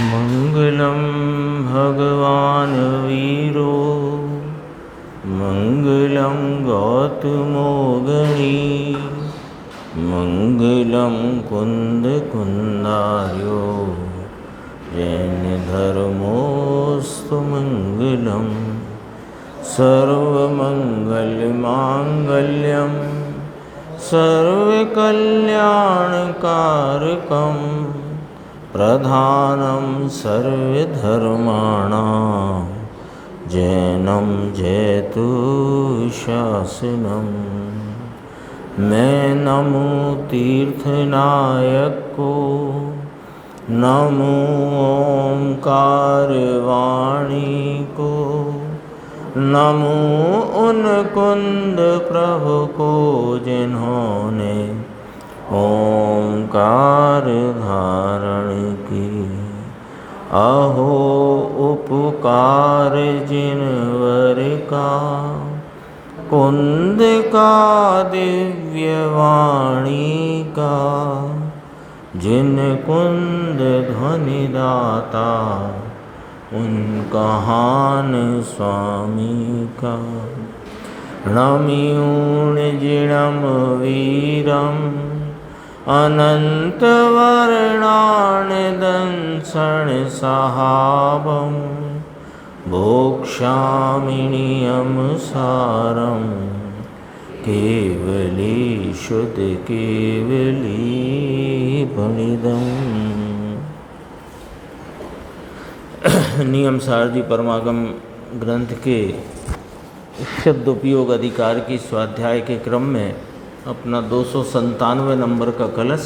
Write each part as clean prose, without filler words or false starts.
मंगलम भगवान वीरो मंगलम गौतमो गणी मंगलम कुंद कुंदार्यो जैन धर्मोस्तु मंगलम सर्वमंगल मांगल्यम सर्वकल्याणकारकम प्रधानम सर्वधर्माणां जैनम जयतु शासनम। मैं नमो तीर्थनायक को, नमो ओंकार वाणी को, नमो उन कुंद प्रभु को जिन्होंने ओंकार धारण की। अहो उपकार जिनवर का, कुंद का दिव्य वाणी का, जिन कुंद ध्वनि दाता उनका हान स्वामी का। नमियूण जिणम वीरम अनंत वर्णान दंसन सहाबम भोक्ष्यामिनियम सारम केवली शुद्ध केवली फलिदम। नियम सारजी परमागम ग्रंथ के शब्द उपयोग अधिकार की स्वाध्याय के क्रम में अपना 297 नंबर का कलश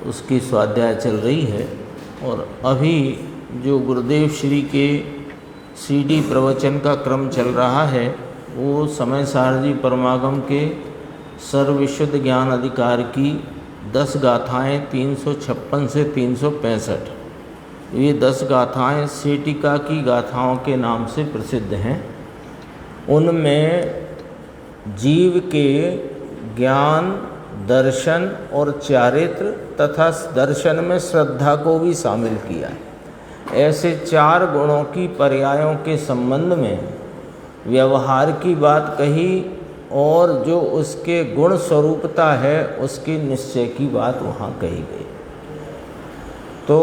उसकी स्वाध्याय चल रही है। और अभी जो गुरुदेव श्री के सीडी प्रवचन का क्रम चल रहा है वो समय सारजी परमागम के सर्वविशुद्ध ज्ञान अधिकार की 10 गाथाएँ 356 से 365। ये 10 गाथाएँ सेटिका की गाथाओं के नाम से प्रसिद्ध हैं। उनमें जीव के ज्ञान, दर्शन और चारित्र तथा दर्शन में श्रद्धा को भी शामिल किया है। ऐसे 4 गुणों की पर्यायों के संबंध में व्यवहार की बात कही और जो उसके गुण स्वरूपता है उसके निश्चय की बात वहाँ कही गई। तो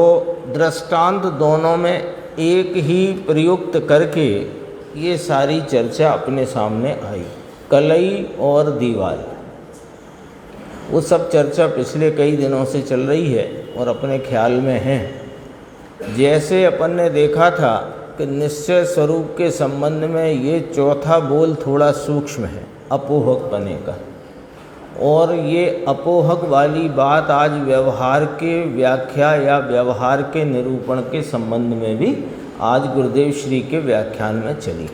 दृष्टांत दोनों में एक ही प्रयुक्त करके ये सारी चर्चा अपने सामने आई। कलई और दीवाल, वो सब चर्चा पिछले कई दिनों से चल रही है और अपने ख्याल में है। जैसे अपन ने देखा था कि निश्चय स्वरूप के संबंध में ये चौथा बोल थोड़ा सूक्ष्म है, अपोहक बने का। और ये अपोहक वाली बात आज व्यवहार के व्याख्या या व्यवहार के निरूपण के संबंध में भी आज गुरुदेव श्री के व्याख्यान में चली।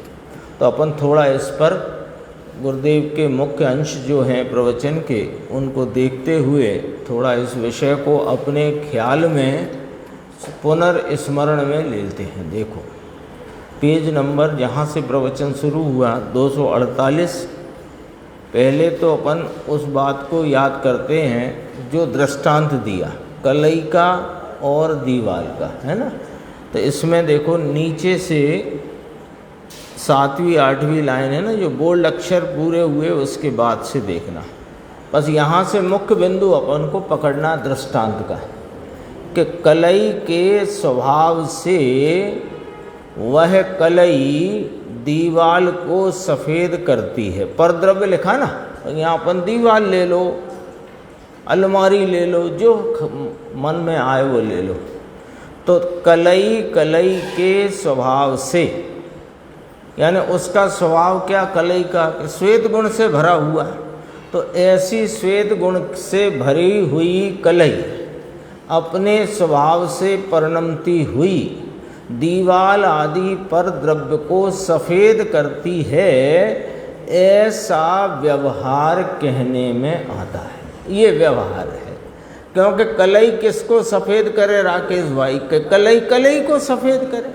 तो अपन थोड़ा इस पर गुरुदेव के मुख्य अंश जो हैं प्रवचन के उनको देखते हुए थोड़ा इस विषय को अपने ख्याल में पुनर्स्मरण में लेते हैं। देखो पेज नंबर जहाँ से प्रवचन शुरू हुआ 248। पहले तो अपन उस बात को याद करते हैं जो दृष्टांत दिया कलई का और दीवाल का, है ना। तो इसमें देखो नीचे से 7वीं 8वीं लाइन है ना, जो बोल्ड अक्षर पूरे हुए उसके बाद से देखना। बस यहाँ से मुख्य बिंदु अपन को पकड़ना दृष्टांत का कि कलई के स्वभाव से वह कलई दीवाल को सफ़ेद करती है। परद्रव्य लिखा ना, यहाँ अपन दीवाल ले लो, अलमारी ले लो, जो मन में आए वो ले लो। तो कलई के स्वभाव से, यानी उसका स्वभाव क्या कलई का, श्वेत गुण से भरा हुआ। तो ऐसी श्वेत गुण से भरी हुई कलई अपने स्वभाव से परिणमती हुई दीवाल आदि पर द्रव्य को सफ़ेद करती है, ऐसा व्यवहार कहने में आता है। ये व्यवहार है, क्योंकि कलई किसको सफ़ेद करे राकेश भाई, कलई को सफ़ेद करे।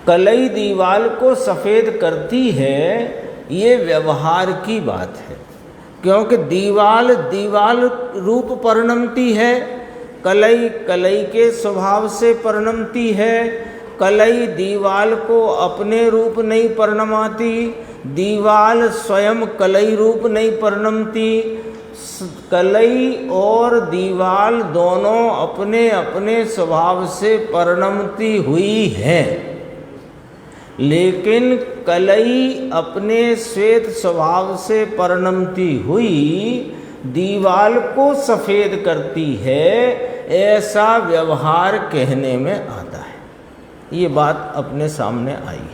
कलई दीवाल को सफ़ेद करती है ये व्यवहार की बात है, क्योंकि दीवाल दीवाल रूप परिणमती है, कलई कलई के स्वभाव से परिणमती है। कलई दीवाल को अपने रूप नहीं परिणमाती, दीवाल स्वयं कलई रूप नहीं परिणमती। कलई और दीवाल दोनों अपने अपने स्वभाव से परिणमती हुई है, लेकिन कलई अपने श्वेत स्वभाव से परिणमती हुई दीवाल को सफ़ेद करती है, ऐसा व्यवहार कहने में आता है। ये बात अपने सामने आई।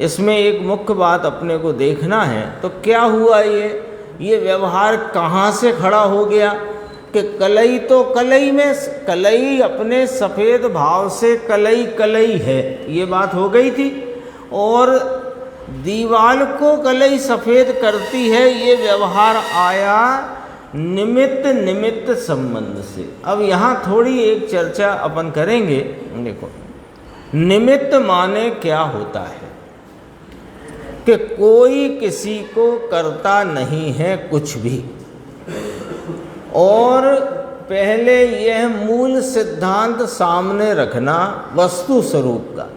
इसमें एक मुख्य बात अपने को देखना है, तो क्या हुआ ये व्यवहार कहाँ से खड़ा हो गया कि कलई तो कलई में, कलई अपने सफ़ेद भाव से कलई कलई है, ये बात हो गई थी, और दीवाल को कलई सफ़ेद करती है, ये व्यवहार आया निमित्त निमित्त संबंध से। अब यहाँ थोड़ी एक चर्चा अपन करेंगे। देखो, निमित्त माने क्या होता है कि कोई किसी को करता नहीं है कुछ भी, और पहले यह मूल सिद्धांत सामने रखना वस्तु स्वरूप का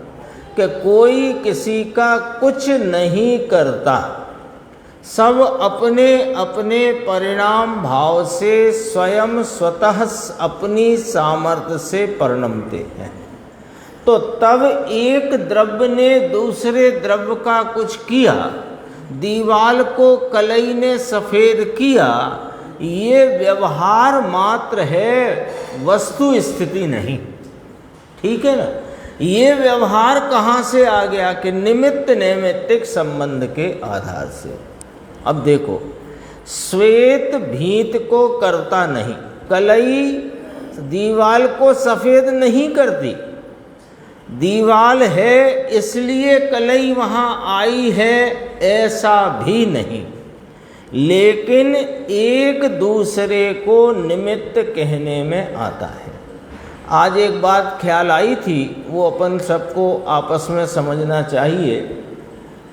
कि कोई किसी का कुछ नहीं करता, सब अपने अपने परिणाम भाव से स्वयं स्वतः अपनी सामर्थ्य से परिणमते हैं। तो तब एक द्रव्य ने दूसरे द्रव्य का कुछ किया, दीवाल को कलई ने सफ़ेद किया, ये व्यवहार मात्र है, वस्तु स्थिति नहीं। ठीक है ना। ये व्यवहार कहाँ से आ गया कि निमित्त नैमित्तिक संबंध के आधार से। अब देखो, श्वेत भीत को करता नहीं, कलई दीवाल को सफ़ेद नहीं करती, दीवाल है इसलिए कलई वहाँ आई है, ऐसा भी नहीं, लेकिन एक दूसरे को निमित्त कहने में आता है। आज एक बात ख्याल आई थी, वो अपन सबको आपस में समझना चाहिए।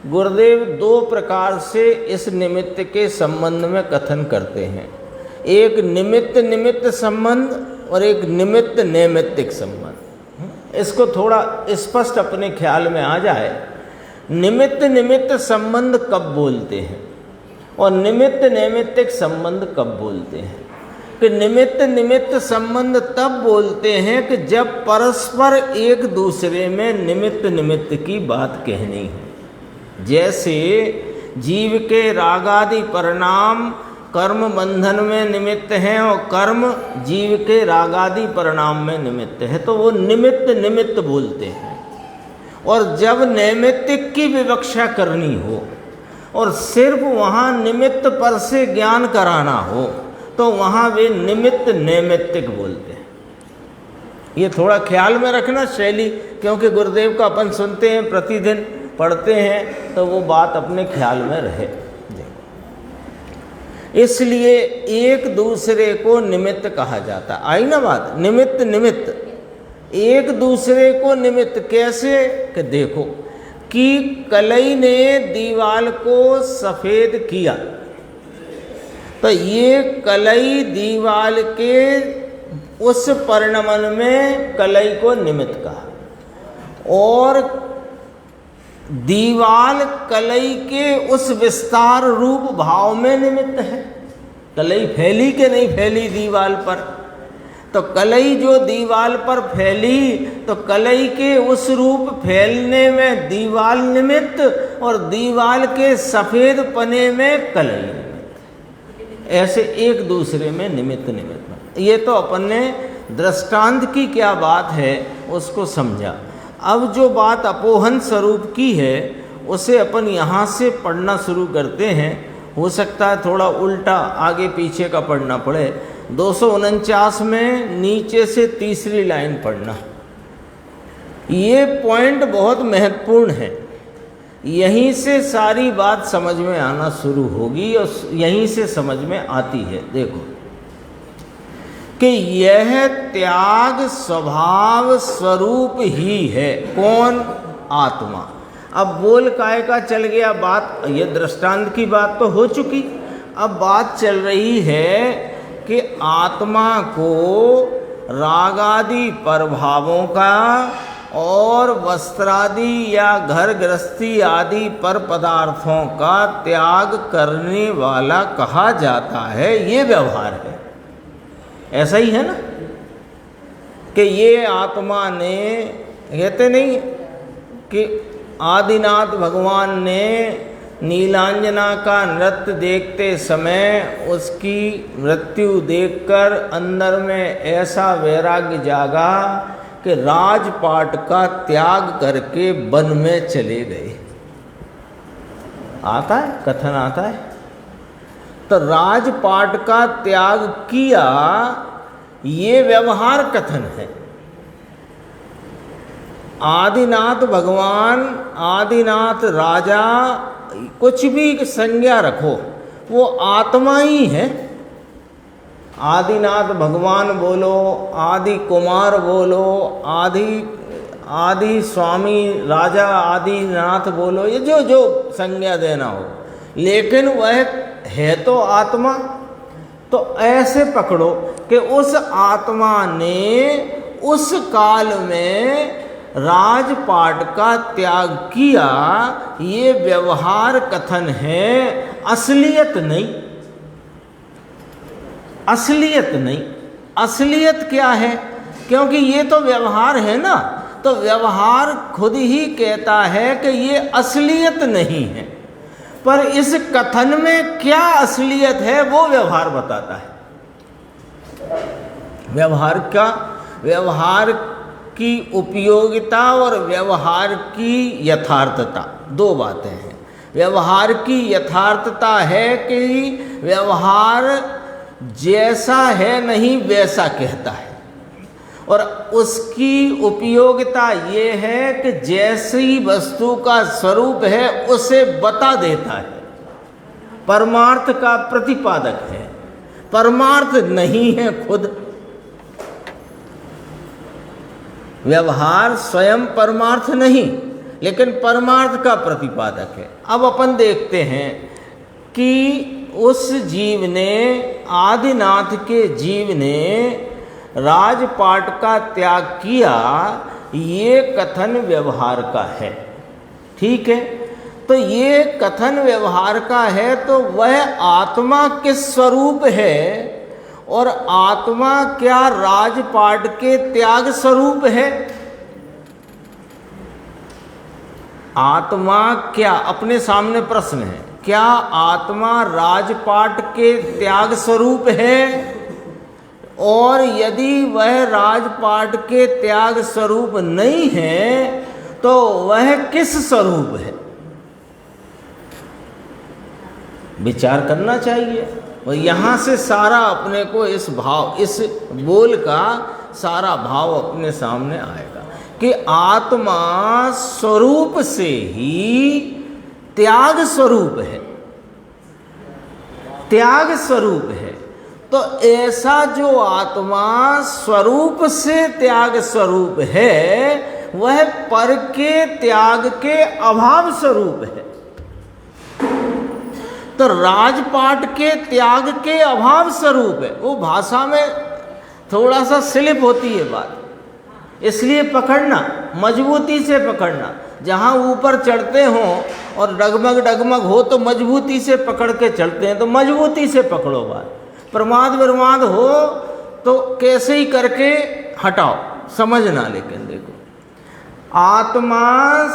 गुरुदेव दो प्रकार से इस निमित्त के संबंध में कथन करते हैं, एक निमित्त निमित्त संबंध और एक निमित्त नैमित्तिक संबंध। इसको थोड़ा स्पष्ट अपने ख्याल में आ जाए। निमित्त निमित्त संबंध कब बोलते हैं और निमित्त नैमित्तिक संबंध कब बोलते हैं? कि निमित्त निमित्त संबंध तब बोलते हैं कि जब परस्पर एक दूसरे में निमित्त निमित्त की बात कहनी है। जैसे जीव के रागादि परिणाम कर्म बंधन में निमित्त हैं और कर्म जीव के रागादि परिणाम में निमित्त है, तो वो निमित्त निमित्त बोलते हैं। और जब नैमित्तिक की विवक्षा करनी हो और सिर्फ वहाँ निमित्त पर से ज्ञान कराना हो, तो वहाँ वे निमित्त नैमित्तिक बोलते हैं। ये थोड़ा ख्याल में रखना शैली, क्योंकि गुरुदेव का अपन सुनते हैं, प्रतिदिन पढ़ते हैं, तो वो बात अपने ख्याल में रहे। इसलिए एक दूसरे को निमित्त कहा जाता। आई ना बात, निमित्त निमित्त, एक दूसरे को निमित्त कैसे कि देखो कि कलई ने दीवाल को सफ़ेद किया, तो ये कलई दीवाल के उस परिणमन में कलई को निमित्त कहा, और दीवाल कलई के उस विस्तार रूप भाव में निमित्त है। कलई फैली के नहीं फैली दीवाल पर, तो कलई जो दीवाल पर फैली, तो कलई के उस रूप फैलने में दीवाल निमित्त और दीवाल के सफ़ेद पने में कलई निमित्त। ऐसे एक दूसरे में निमित्त निमित्त। ये तो अपन ने दृष्टांत की क्या बात है उसको समझा। अब जो बात अपोहन स्वरूप की है उसे अपन यहाँ से पढ़ना शुरू करते हैं। हो सकता है थोड़ा उल्टा आगे पीछे का पढ़ना पड़े। 249 में नीचे से तीसरी लाइन पढ़ना। ये पॉइंट बहुत महत्वपूर्ण है, यहीं से सारी बात समझ में आना शुरू होगी और यहीं से समझ में आती है। देखो कि यह त्याग स्वभाव स्वरूप ही है। कौन? आत्मा। अब बोल काय का चल गया बात, ये दृष्टांत की बात तो हो चुकी। अब बात चल रही है कि आत्मा को रागादि प्रभावों का और वस्त्रादि या घर गृहस्थी आदि पर पदार्थों का त्याग करने वाला कहा जाता है, ये व्यवहार है। ऐसा ही है ना कि ये आत्मा ने, कहते नहीं कि आदिनाथ भगवान ने नीलांजना का नृत्य देखते समय उसकी मृत्यु देखकर अंदर में ऐसा वैराग्य जागा कि राजपाट का त्याग करके वन में चले गए। आता है, कथन आता है। तो राजपाट का त्याग किया, ये व्यवहार कथन है। आदिनाथ भगवान, आदिनाथ राजा, कुछ भी संज्ञा रखो, वो आत्मा ही है। आदिनाथ भगवान बोलो, आदि कुमार बोलो, आदि स्वामी राजा आदिनाथ बोलो, ये जो जो संज्ञा देना हो, लेकिन वह है तो आत्मा। तो ऐसे पकड़ो कि उस आत्मा ने उस काल में राजपाट का त्याग किया, ये व्यवहार कथन है, असलियत नहीं। असलियत नहीं। असलियत क्या है? क्योंकि ये तो व्यवहार है ना, तो व्यवहार खुद ही कहता है कि ये असलियत नहीं है, पर इस कथन में क्या असलियत है वो व्यवहार बताता है। व्यवहार का, व्यवहार की उपयोगिता और व्यवहार की यथार्थता, दो बातें हैं। व्यवहार की यथार्थता है कि व्यवहार जैसा है नहीं वैसा कहता है, और उसकी उपयोगिता ये है कि जैसी वस्तु का स्वरूप है उसे बता देता है, परमार्थ का प्रतिपादक है, परमार्थ नहीं है खुद। व्यवहार स्वयं परमार्थ नहीं, लेकिन परमार्थ का प्रतिपादक है। अब अपन देखते हैं कि उस जीव ने, आदिनाथ के जीव ने राजपाट का त्याग किया, ये कथन व्यवहार का है। ठीक है, तो ये कथन व्यवहार का है, तो वह आत्मा किस स्वरूप है और आत्मा क्या राजपाट के त्याग स्वरूप है? आत्मा क्या, अपने सामने प्रश्न है, क्या आत्मा राजपाट के त्याग स्वरूप है? और यदि वह राजपाट के त्याग स्वरूप नहीं है तो वह किस स्वरूप है? विचार करना चाहिए। और यहाँ से सारा अपने को इस भाव, इस बोल का सारा भाव अपने सामने आएगा कि आत्मा स्वरूप से ही त्याग स्वरूप है, त्याग स्वरूप है। तो ऐसा जो आत्मा स्वरूप से त्याग स्वरूप है, वह पर के त्याग के अभाव स्वरूप है। तो राजपाट के त्याग के अभाव स्वरूप है। वो भाषा में थोड़ा सा स्लिप होती है बात, इसलिए पकड़ना, मजबूती से पकड़ना। जहाँ ऊपर चढ़ते हों और डगमग डगमग हो तो मजबूती से पकड़ के चलते हैं, तो मजबूती से पकड़ो बात। प्रमाद विरमाद हो तो कैसे ही करके हटाओ, समझना। लेकिन देखो, आत्मा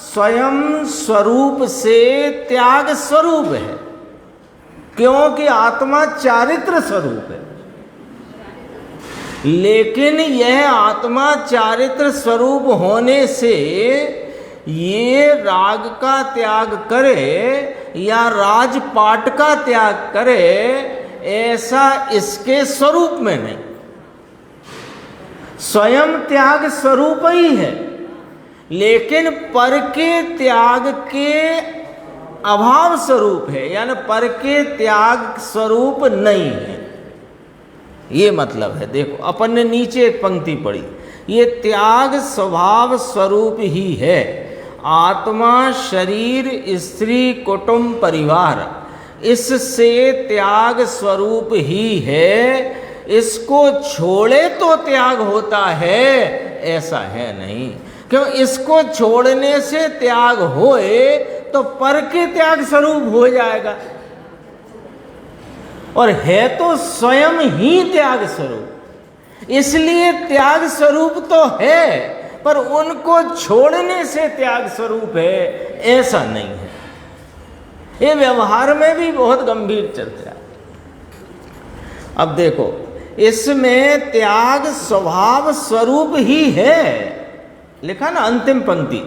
स्वयं स्वरूप से त्याग स्वरूप है, क्योंकि आत्मा चारित्र स्वरूप है। लेकिन यह आत्मा चारित्र स्वरूप होने से ये राग का त्याग करे या राजपाट का त्याग करे, ऐसा इसके स्वरूप में नहीं। स्वयं त्याग स्वरूप ही है, लेकिन पर के त्याग के अभाव स्वरूप है, यानी पर के त्याग स्वरूप नहीं है। ये मतलब है। देखो, अपन ने नीचे एक पंक्ति पढ़ी, ये त्याग स्वभाव स्वरूप ही है। आत्मा, शरीर, स्त्री, कुटुंब, परिवार, इससे त्याग स्वरूप ही है। इसको छोड़े तो त्याग होता है, ऐसा है नहीं। क्यों? इसको छोड़ने से त्याग होए तो पर के त्याग स्वरूप हो जाएगा, और है तो स्वयं ही त्याग स्वरूप। इसलिए त्याग स्वरूप तो है, पर उनको छोड़ने से त्याग स्वरूप है, ऐसा नहीं है। ये व्यवहार में भी बहुत गंभीर चर्चा है। अब देखो, इसमें त्याग स्वभाव स्वरूप ही है, लिखा ना अंतिम पंक्ति,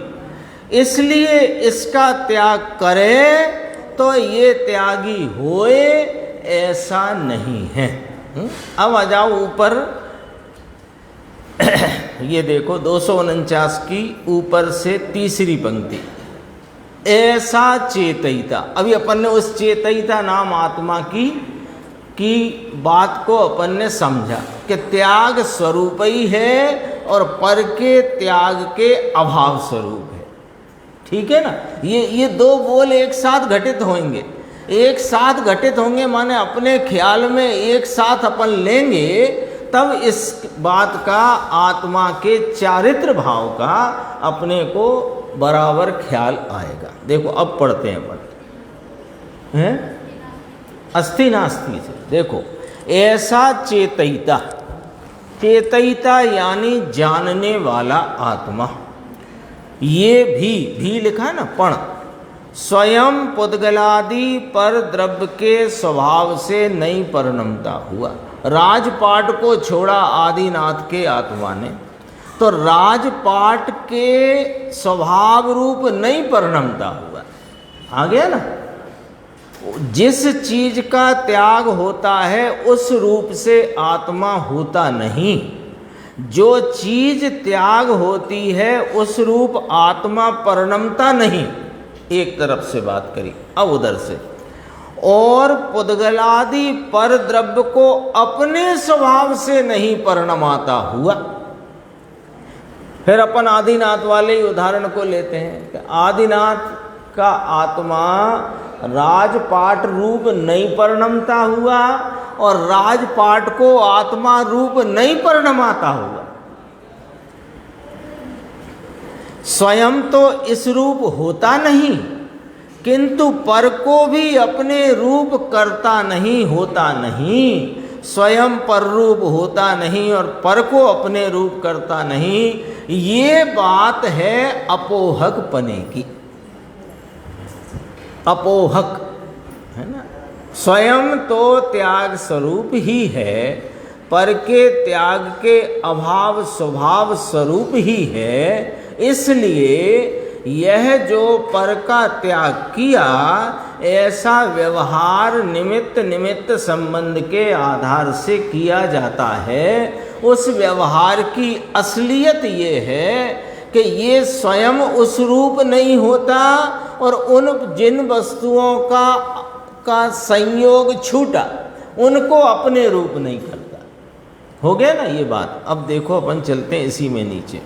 इसलिए इसका त्याग करे तो ये त्यागी होए, ऐसा नहीं है। अब आ जाओ ऊपर, ये देखो 249 की ऊपर से तीसरी पंक्ति, ऐसा चेतयिता। अभी अपन ने उस चेतयिता नाम आत्मा की बात को अपन ने समझा कि त्याग स्वरूप ही है और पर के त्याग के अभाव स्वरूप है। ठीक है ना? ये दो बोल एक साथ घटित होंगे, एक साथ घटित होंगे माने अपने ख्याल में एक साथ अपन लेंगे, तब इस बात का, आत्मा के चारित्र भाव का अपने को बराबर ख्याल आएगा। देखो अब पढ़ते हैं अपन, हैं अस्थि नास्ति से। देखो, ऐसा चेतयिता, चेतयिता यानी जानने वाला आत्मा, ये भी लिखा है ना पण, स्वयं पुद्गलादि पर द्रव्य के स्वभाव से नहीं परिणमता हुआ। राजपाट को छोड़ा आदिनाथ के आत्मा ने, तो राजपाट के स्वभाव रूप नहीं परिणमता हुआ। आ गया ना? जिस चीज का त्याग होता है उस रूप से आत्मा होता नहीं। जो चीज त्याग होती है उस रूप आत्मा परिणमता नहीं। एक तरफ से बात करी, अब उधर से, और पुद्गलादि पर द्रव्य को अपने स्वभाव से नहीं परिणमाता हुआ। फिर अपन आदिनाथ वाले ही उदाहरण को लेते हैं कि आदिनाथ का आत्मा राजपाट रूप नहीं परिणमता हुआ और राजपाट को आत्मा रूप नहीं परिणमाता हुआ। स्वयं तो इस रूप होता नहीं, किंतु पर को भी अपने रूप करता नहीं, होता नहीं। स्वयं पर रूप होता नहीं और पर को अपने रूप करता नहीं। ये बात है अपोहक पने की। अपोहक है ना? स्वयं तो त्याग स्वरूप ही है, पर के त्याग के अभाव स्वभाव स्वरूप ही है। इसलिए यह जो पर का त्याग किया, ऐसा व्यवहार निमित्त संबंध के आधार से किया जाता है। उस व्यवहार की असलियत ये है कि ये स्वयं उस रूप नहीं होता और उन जिन वस्तुओं का संयोग छूटा उनको अपने रूप नहीं करता। हो गया ना ये बात? अब देखो अपन चलते हैं इसी में नीचे,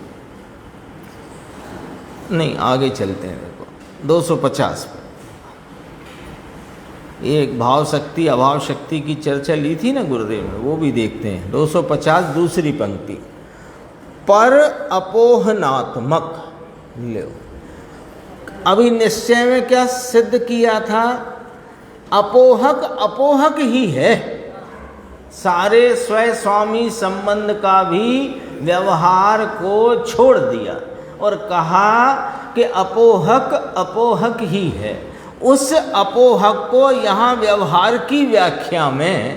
नहीं आगे चलते हैं। देखो 250 पे एक भाव शक्ति अभाव शक्ति की चर्चा ली थी ना गुरुदेव ने, वो भी देखते हैं। 250 दूसरी पंक्ति, पर अपोहनात्मक। लो, अभी निश्चय में क्या सिद्ध किया था? अपोहक अपोहक ही है। सारे स्वयं स्वामी संबंध का भी व्यवहार को छोड़ दिया और कहा कि अपोहक अपोहक ही है। उस अपोहक को यहाँ व्यवहार की व्याख्या में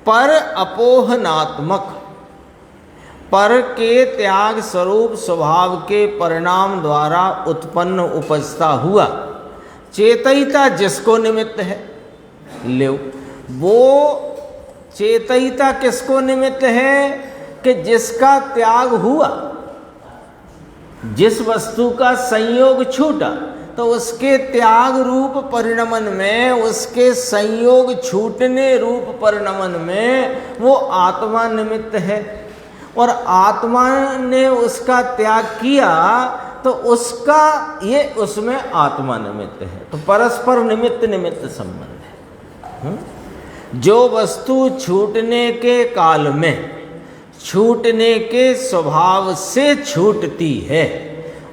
पर अपोहनात्मक, पर के त्याग स्वरूप स्वभाव के परिणाम द्वारा उत्पन्न उपजता हुआ चेतयिता जिसको निमित्त है। ले, वो चेतयिता किसको निमित्त है? कि जिसका त्याग हुआ, जिस वस्तु का संयोग छूटा, तो उसके त्याग रूप परिणमन में, उसके संयोग छूटने रूप परिणमन में वो आत्मा निमित्त है। और आत्मा ने उसका त्याग किया तो उसका ये उसमें आत्मा निमित्त है। तो परस्पर निमित्त निमित्त संबंध है। जो वस्तु छूटने के काल में छूटने के स्वभाव से छूटती है,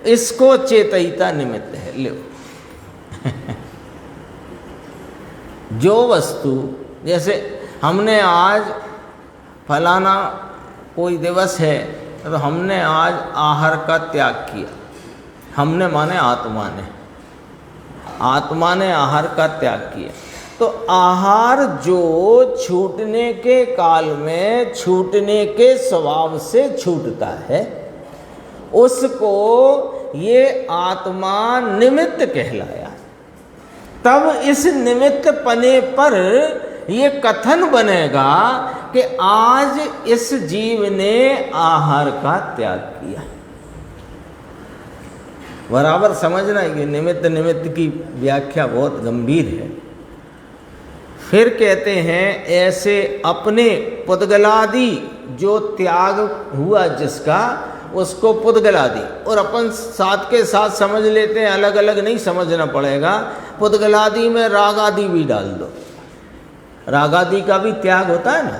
इसको चेतयिता निमित्त है। लो जो वस्तु, जैसे हमने आज फलाना कोई दिवस है तो हमने आज आहार का त्याग किया, हमने माने आत्मा ने आहार का त्याग किया। तो आहार जो छूटने के काल में छूटने के स्वभाव से छूटता है, उसको ये आत्मा निमित्त कहलाया। तब इस निमित्त पने पर ये कथन बनेगा कि आज इस जीव ने आहार का त्याग किया। बराबर समझना है, निमित्त निमित्त की व्याख्या बहुत गंभीर है। फिर कहते हैं ऐसे अपने पुद्गलादि जो त्याग हुआ जिसका, उसको पुद्गलादि, और अपन साथ के साथ समझ लेते हैं, अलग अलग नहीं समझना पड़ेगा। पुद्गलादि में रागादि भी डाल दो, रागादि का भी त्याग होता है ना।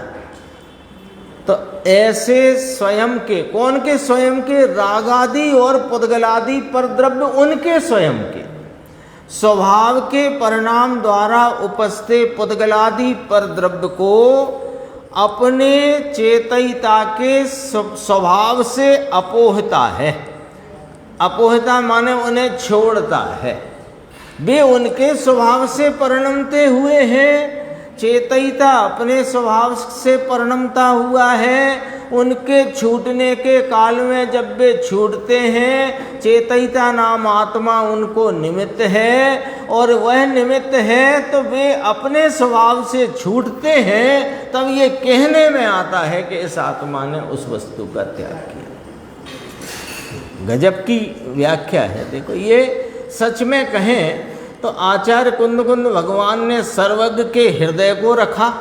तो ऐसे स्वयं के, कौन के स्वयं के? रागादि और पुद्गलादि पर द्रव्य उनके स्वयं के स्वभाव के परिणाम द्वारा उपस्थित पुद्गलादि पर द्रव्य को अपने चेतयिता के स्वभाव से अपोहता है। अपोहता माने उन्हें छोड़ता है। वे उनके स्वभाव से परिणमते हुए हैं, चेतयिता अपने स्वभाव से परिणमता हुआ है। उनके छूटने के काल में जब वे छूटते हैं, चेतयिता नाम आत्मा उनको निमित्त है, और वह निमित्त है तो वे अपने स्वभाव से छूटते हैं। तब ये कहने में आता है कि इस आत्मा ने उस वस्तु का त्याग किया। गजब की व्याख्या है। देखो, ये सच में कहें तो आचार्य कुंद भगवान ने सर्वज्ञ के हृदय को रखा,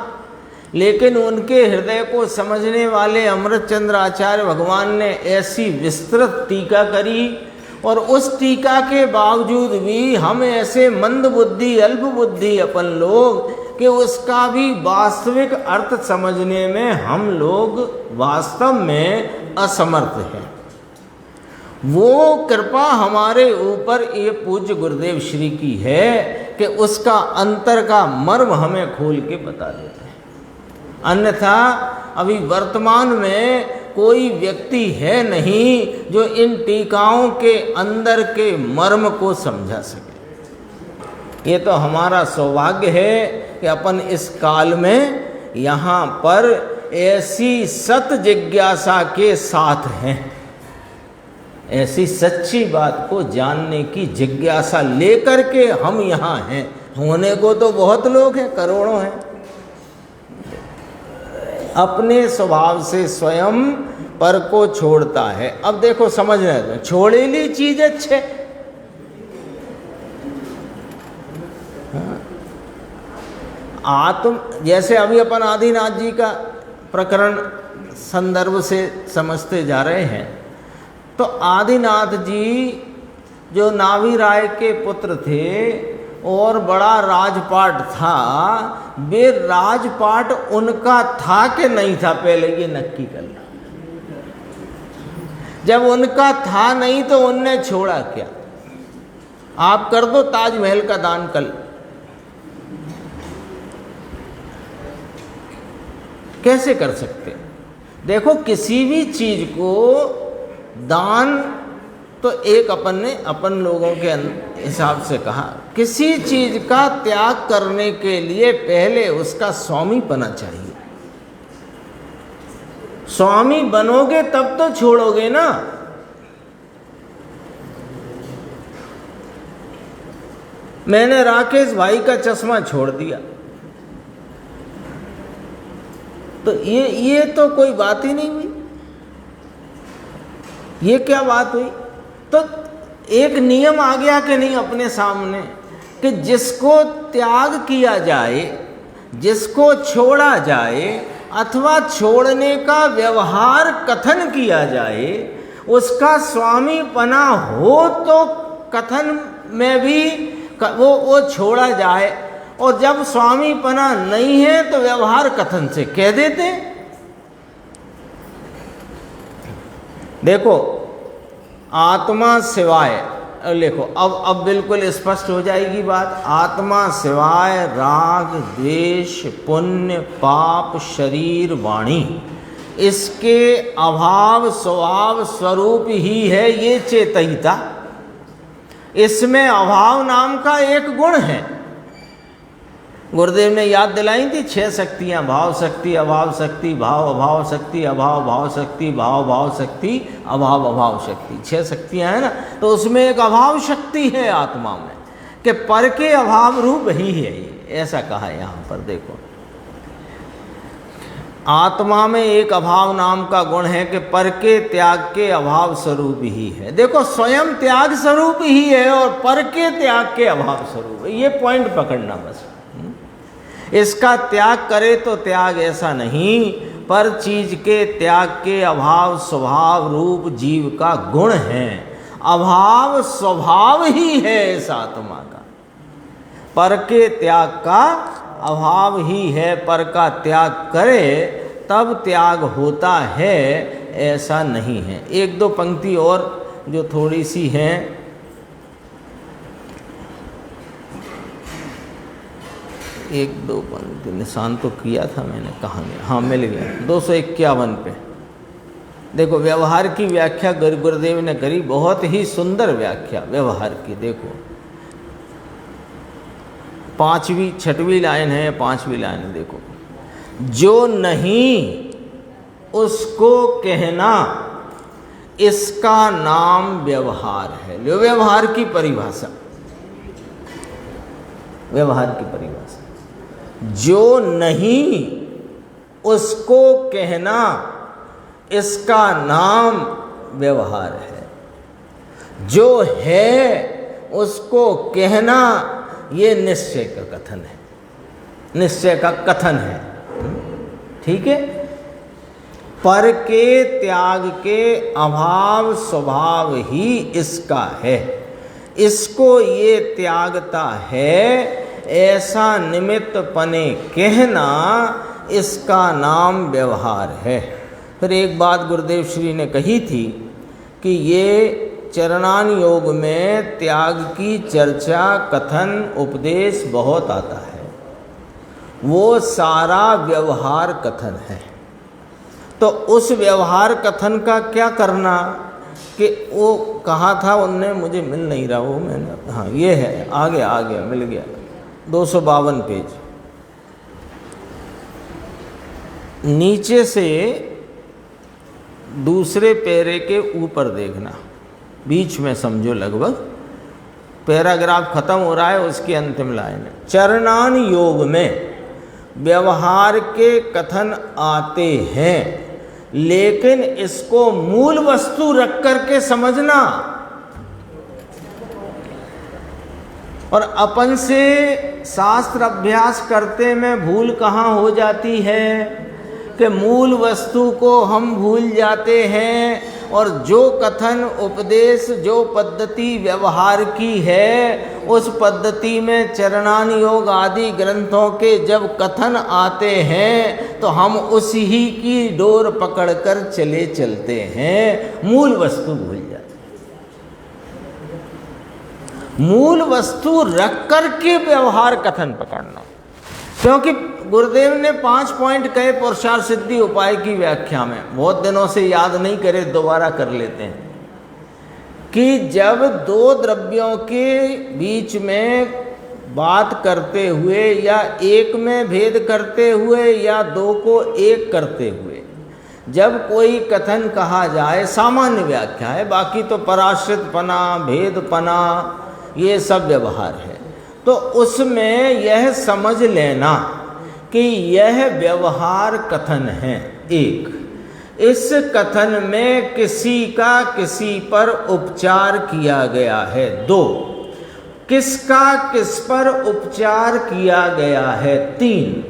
लेकिन उनके हृदय को समझने वाले अमृतचंद्र आचार्य भगवान ने ऐसी विस्तृत टीका करी, और उस टीका के बावजूद भी हम ऐसे मंद बुद्धि अल्प बुद्धि अपन लोग कि उसका भी वास्तविक अर्थ समझने में हम लोग वास्तव में असमर्थ हैं। वो कृपा हमारे ऊपर ये पूज्य गुरुदेव श्री की है कि उसका अंतर का मर्म हमें खोल के बता देते हैं। अन्यथा अभी वर्तमान में कोई व्यक्ति है नहीं जो इन टीकाओं के अंदर के मर्म को समझा सके। ये तो हमारा सौभाग्य है कि अपन इस काल में यहाँ पर ऐसी सत जिज्ञासा के साथ हैं, ऐसी सच्ची बात को जानने की जिज्ञासा लेकर के हम यहाँ हैं। होने को तो बहुत लोग हैं, करोड़ों हैं। अपने स्वभाव से स्वयं पर को छोड़ता है। अब देखो, समझ रहे हो, छोड़ेली चीज अच्छे। आत्म, जैसे अभी अपन आदिनाथ जी का प्रकरण संदर्भ से समझते जा रहे हैं, तो आदिनाथ जी जो नाभि राय के पुत्र थे और बड़ा राजपाट था, वे राजपाट उनका था कि नहीं था, पहले ये नक्की कर लो। जब उनका था नहीं तो उनने छोड़ा क्या? आप कर दो ताजमहल का दान कल, कैसे कर सकते? देखो, किसी भी चीज को दान तो एक अपन ने अपन लोगों के हिसाब से कहा, किसी चीज का त्याग करने के लिए पहले उसका स्वामी बनना चाहिए। स्वामी बनोगे तब तो छोड़ोगे ना। मैंने राकेश भाई का चश्मा छोड़ दिया, तो ये तो कोई बात ही नहीं हुई। ये क्या बात हुई? तो एक नियम आ गया कि नहीं अपने सामने कि जिसको त्याग किया जाए, जिसको छोड़ा जाए, अथवा छोड़ने का व्यवहार कथन किया जाए, उसका स्वामीपना हो तो कथन में भी वो छोड़ा जाए, और जब स्वामीपना नहीं है तो व्यवहार कथन से कह देते। देखो आत्मा सिवाय, लिखो अब बिल्कुल स्पष्ट हो जाएगी बात। आत्मा सिवाय राग द्वेष पुण्य पाप शरीर वाणी, इसके अभाव स्वभाव स्वरूप ही है ये चेतयिता। इसमें अभाव नाम का एक गुण है। गुरुदेव ने याद दिलाई थी 6 शक्तियाँ, भाव शक्ति अभाव शक्ति भाव अभाव शक्ति अभाव भाव शक्ति भाव भाव शक्ति अभाव अभाव शक्ति, 6 शक्तियाँ हैं ना। तो उसमें एक अभाव शक्ति है आत्मा में, कि पर के अभाव रूप ही है ये, ऐसा कहा है यहाँ पर। देखो आत्मा में एक अभाव नाम का गुण है कि पर के त्याग के अभाव स्वरूप ही है। देखो स्वयं त्याग स्वरूप ही है और पर के त्याग के अभाव स्वरूप है, ये पॉइंट पकड़ना बस। इसका त्याग करे तो त्याग ऐसा नहीं, पर चीज के त्याग के अभाव स्वभाव रूप जीव का गुण है। अभाव स्वभाव ही है इस आत्मा का, पर के त्याग का अभाव ही है। पर का त्याग करे तब त्याग होता है, ऐसा नहीं है। 1-2 पंक्ति और जो थोड़ी सी हैं, एक दो पंक्ति निशान तो किया था मैंने, कहाँ गया, हाँ मिल गया 251 पे। देखो व्यवहार की व्याख्या गुरुदेव ने करी, बहुत ही सुंदर व्याख्या व्यवहार की। देखो 5वीं 6वीं लाइन है, 5वीं लाइन देखो, जो नहीं उसको कहना इसका नाम व्यवहार है। लो व्यवहार की परिभाषा, व्यवहार की परिभाषा, जो नहीं उसको कहना इसका नाम व्यवहार है। जो है उसको कहना ये निश्चय का कथन है, निश्चय का कथन है। ठीक है। पर के त्याग के अभाव स्वभाव ही इसका है, इसको ये त्यागता है, ऐसा निमित्त पने कहना इसका नाम व्यवहार है। फिर एक बात गुरुदेव श्री ने कही थी कि ये चरणान योग में त्याग की चर्चा कथन उपदेश बहुत आता है, वो सारा व्यवहार कथन है। तो उस व्यवहार कथन का क्या करना, कि वो कहा था उनने, मुझे मिल नहीं रहा वो, मैंने, हाँ ये है, आ गया मिल गया, 252 पेज, नीचे से दूसरे पैरे के ऊपर देखना, बीच में समझो, लगभग पैराग्राफ खत्म हो रहा है, उसकी अंतिम लाइन है। चरणान योग में व्यवहार के कथन आते हैं, लेकिन इसको मूल वस्तु रख करके समझना। और अपन से शास्त्र अभ्यास करते में भूल कहाँ हो जाती है कि मूल वस्तु को हम भूल जाते हैं, और जो कथन उपदेश जो पद्धति व्यवहार की है, उस पद्धति में चरणान योग आदि ग्रंथों के जब कथन आते हैं तो हम उसी ही की डोर पकड़कर चलते हैं, मूल वस्तु भूल जाते। मूल वस्तु रख कर के व्यवहार कथन पकड़ना, क्योंकि गुरुदेव ने 5 पॉइंट कहे पुरुषार्थ सिद्धि उपाय की व्याख्या में, बहुत दिनों से याद नहीं करे, दोबारा कर लेते हैं, कि जब 2 द्रव्यों के बीच में बात करते हुए या एक में भेद करते हुए या 2 को एक करते हुए जब कोई कथन कहा जाए, सामान्य व्याख्या है, बाकी तो पराश्रितपना भेदपना ये सब व्यवहार है, तो उसमें यह समझ लेना कि यह व्यवहार कथन है। एक, इस कथन में किसी का किसी पर उपचार किया गया है। 2, किसका किस पर उपचार किया गया है। 3,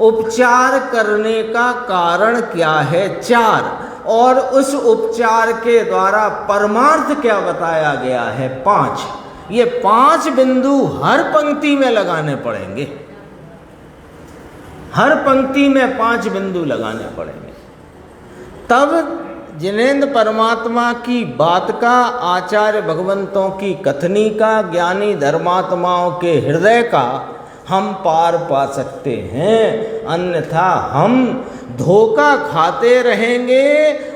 उपचार करने का कारण क्या है। 4, और उस उपचार के द्वारा परमार्थ क्या बताया गया है? 5। ये 5 बिंदु हर पंक्ति में लगाने पड़ेंगे, हर पंक्ति में 5 बिंदु लगाने पड़ेंगे, तब जिनेंद्र परमात्मा की बात का, आचार्य भगवंतों की कथनी का, ज्ञानी धर्मात्माओं के हृदय का हम पार पा सकते हैं। अन्यथा हम धोखा खाते रहेंगे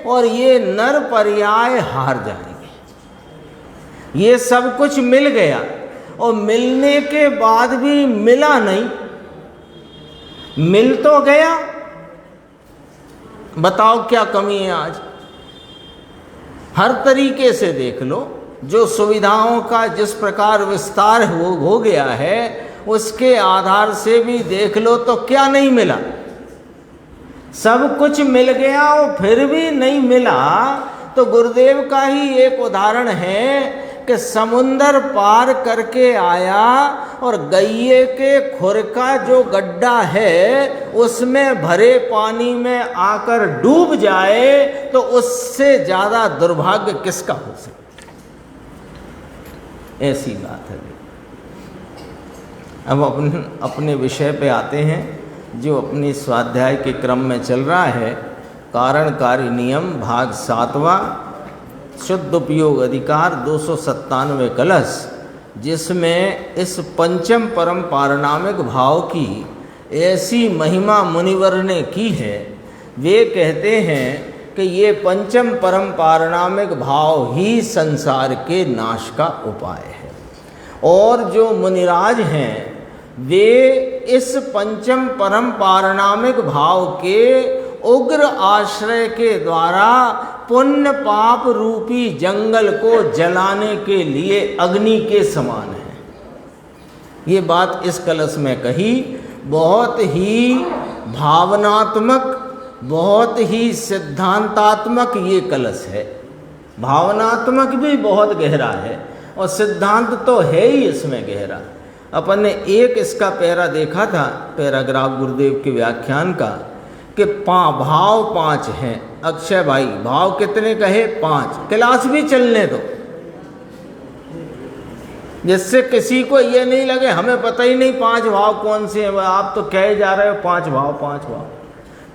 और ये नर पर्याय हार जाएंगे। ये सब कुछ मिल गया और मिलने के बाद भी मिला नहीं, मिल तो गया, बताओ क्या कमी है आज? हर तरीके से देख लो, जो सुविधाओं का जिस प्रकार विस्तार हो गया है, उसके आधार से भी देख लो तो क्या नहीं मिला? सब कुछ मिल गया और फिर भी नहीं मिला। तो गुरुदेव का ही एक उदाहरण है कि समुंदर पार करके आया और गैये के खुर का जो गड्ढा है उसमें भरे पानी में आकर डूब जाए तो उससे ज्यादा दुर्भाग्य किसका हो सकता? ऐसी बात है। अब अपने विषय पे आते हैं, जो अपनी स्वाध्याय के क्रम में चल रहा है। कारणकारी नियम भाग 7वां, शुद्ध उपयोग अधिकार 297 कलश, जिसमें इस पंचम परम पारणामिक भाव की ऐसी महिमा मुनिवर ने की है। वे कहते हैं कि ये पंचम परम पारणामिक भाव ही संसार के नाश का उपाय है। और जो मुनिराज हैं वे इस पंचम परम पारणामिक भाव के उग्र आश्रय के द्वारा पुण्य पाप रूपी जंगल को जलाने के लिए अग्नि के समान है। ये बात इस कलश में कही, बहुत ही भावनात्मक, बहुत ही सिद्धांतात्मक ये कलश है। भावनात्मक भी बहुत गहरा है और सिद्धांत तो है ही इसमें गहरा। अपन ने एक इसका पैरा देखा था, पैराग्राफ गुरुदेव के व्याख्यान का, कि भाव 5 हैं। अक्षय भाई भाव कितने कहे? 5। क्लास भी चलने दो, जिससे किसी को ये नहीं लगे हमें पता ही नहीं 5 भाव कौन से हैं। आप तो कहे जा रहे हो 5 भाव 5 भाव।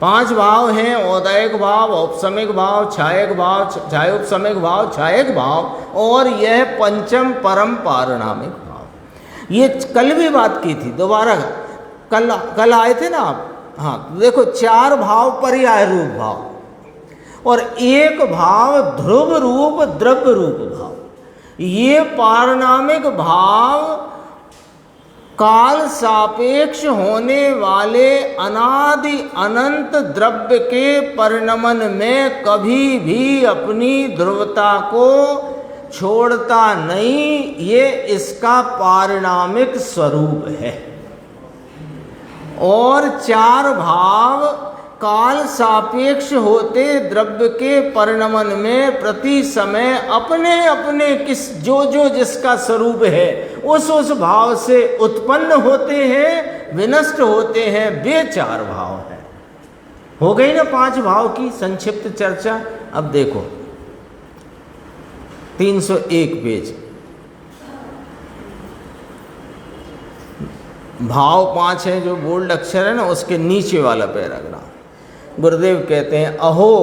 5 भाव हैं: औदयिक भाव, औपसमिक भाव, छायक भाव, छायोपसमिक भाव, छायक भाव, और यह पंचम परम पारणामिक भाव। ये कल भी बात की थी, दोबारा कल आए थे ना आप? हाँ, देखो 4 भाव पर्याय रूप भाव और 1 भाव ध्रुव रूप द्रव्य रूप भाव। ये पारणामिक भाव काल सापेक्ष होने वाले अनादि अनंत द्रव्य के परिणमन में कभी भी अपनी ध्रुवता को छोड़ता नहीं। ये इसका पारिणामिक स्वरूप है। और 4 भाव काल सापेक्ष होते द्रव्य के परिणमन में प्रति समय अपने अपने जो जिसका स्वरूप है उस भाव से उत्पन्न होते हैं, विनष्ट होते हैं। वे 4 भाव हैं। हो गई ना 5 भाव की संक्षिप्त चर्चा। अब देखो 301 पेज, भाव 5 है जो बोल्ड अक्षर है ना, उसके नीचे वाला पैराग्राफ। गुरुदेव कहते हैं, अहो